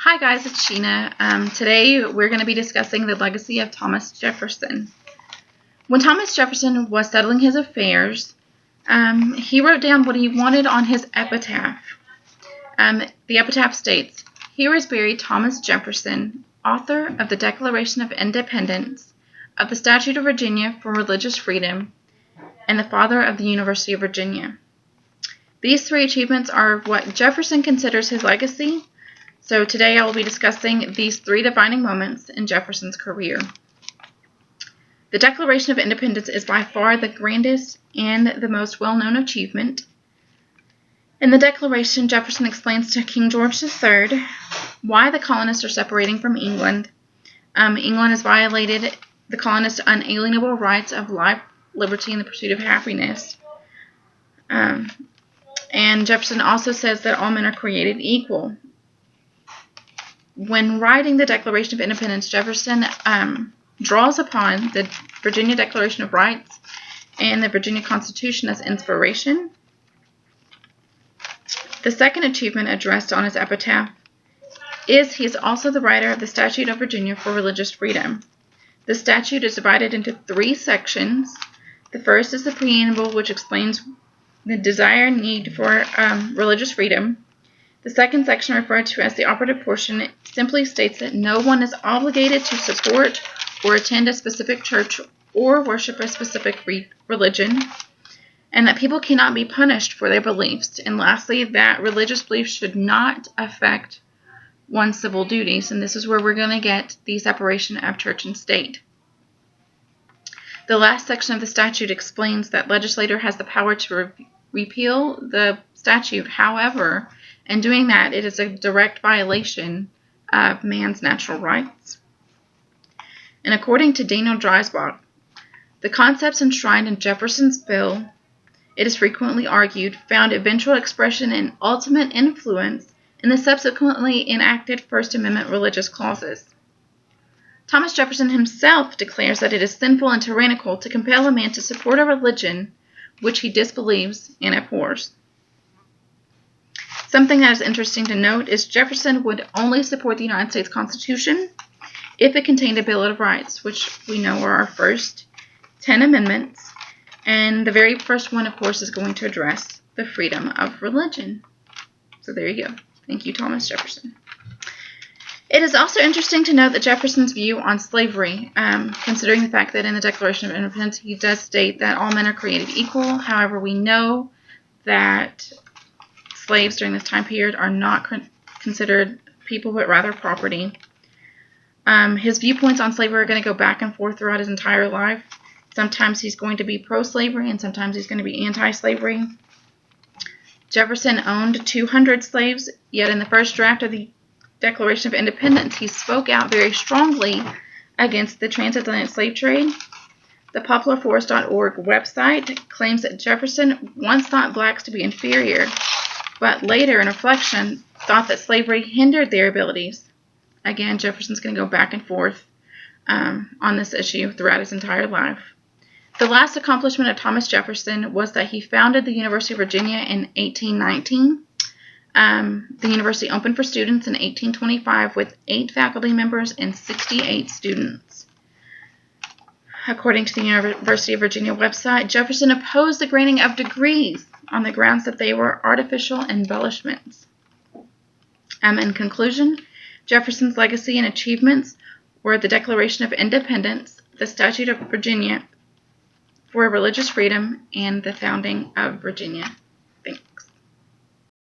Hi guys, it's Sheena. Today we're going to be discussing the legacy of Thomas Jefferson. When Thomas Jefferson was settling his affairs, he wrote down what he wanted on his epitaph. The epitaph states, "Here is buried Thomas Jefferson, author of the Declaration of Independence, of the Statute of Virginia for religious freedom, and the father of the University of Virginia." These three achievements are what Jefferson considers his legacy. So today I will be discussing these three defining moments in Jefferson's career. The Declaration of Independence is by far the grandest and the most well-known achievement. In the Declaration, Jefferson explains to King George III why the colonists are separating from England. England has violated the colonists' unalienable rights of life, liberty, and the pursuit of happiness. And Jefferson also says that all men are created equal. When writing the Declaration of Independence, Jefferson draws upon the Virginia Declaration of Rights and the Virginia Constitution as inspiration. The second achievement addressed on his epitaph is he is also the writer of the Statute of Virginia for religious freedom. The statute is divided into three sections. The first is the preamble, which explains the desire and need for religious freedom. The second section, referred to as the operative portion, simply states that no one is obligated to support or attend a specific church or worship a specific religion, and that people cannot be punished for their beliefs. And lastly, that religious beliefs should not affect one's civil duties, and this is where we're going to get the separation of church and state. The last section of the statute explains that legislator has the power to repeal the statute. However, in doing that, it is a direct violation of man's natural rights. And according to Daniel Dreisbach, the concepts enshrined in Jefferson's bill, it is frequently argued, found eventual expression and ultimate influence in the subsequently enacted First Amendment religious clauses. Thomas Jefferson himself declares that it is sinful and tyrannical to compel a man to support a religion which he disbelieves and abhors. Something that is interesting to note is Jefferson would only support the United States Constitution if it contained a Bill of Rights, which we know are our first 10 amendments. And the very first one, of course, is going to address the freedom of religion. So there you go. Thank you, Thomas Jefferson. It is also interesting to note that Jefferson's view on slavery, considering the fact that in the Declaration of Independence he does state that all men are created equal. However, we know that slaves during this time period are not considered people, but rather property. His viewpoints on slavery are going to go back and forth throughout his entire life. Sometimes he's going to be pro-slavery, and sometimes he's going to be anti-slavery. Jefferson owned 200 slaves, yet in the first draft of the Declaration of Independence, he spoke out very strongly against the transatlantic slave trade. The popularforce.org website claims that Jefferson once thought blacks to be inferior, but later, in reflection, thought that slavery hindered their abilities. Again, Jefferson's going to go back and forth on this issue throughout his entire life. The last accomplishment of Thomas Jefferson was that he founded the University of Virginia in 1819. The university opened for students in 1825 with 8 faculty members and 68 students. According to the University of Virginia website, Jefferson opposed the granting of degrees on the grounds that they were artificial embellishments. In conclusion, Jefferson's legacy and achievements were the Declaration of Independence, the Statute of Virginia for religious freedom, and the founding of Virginia.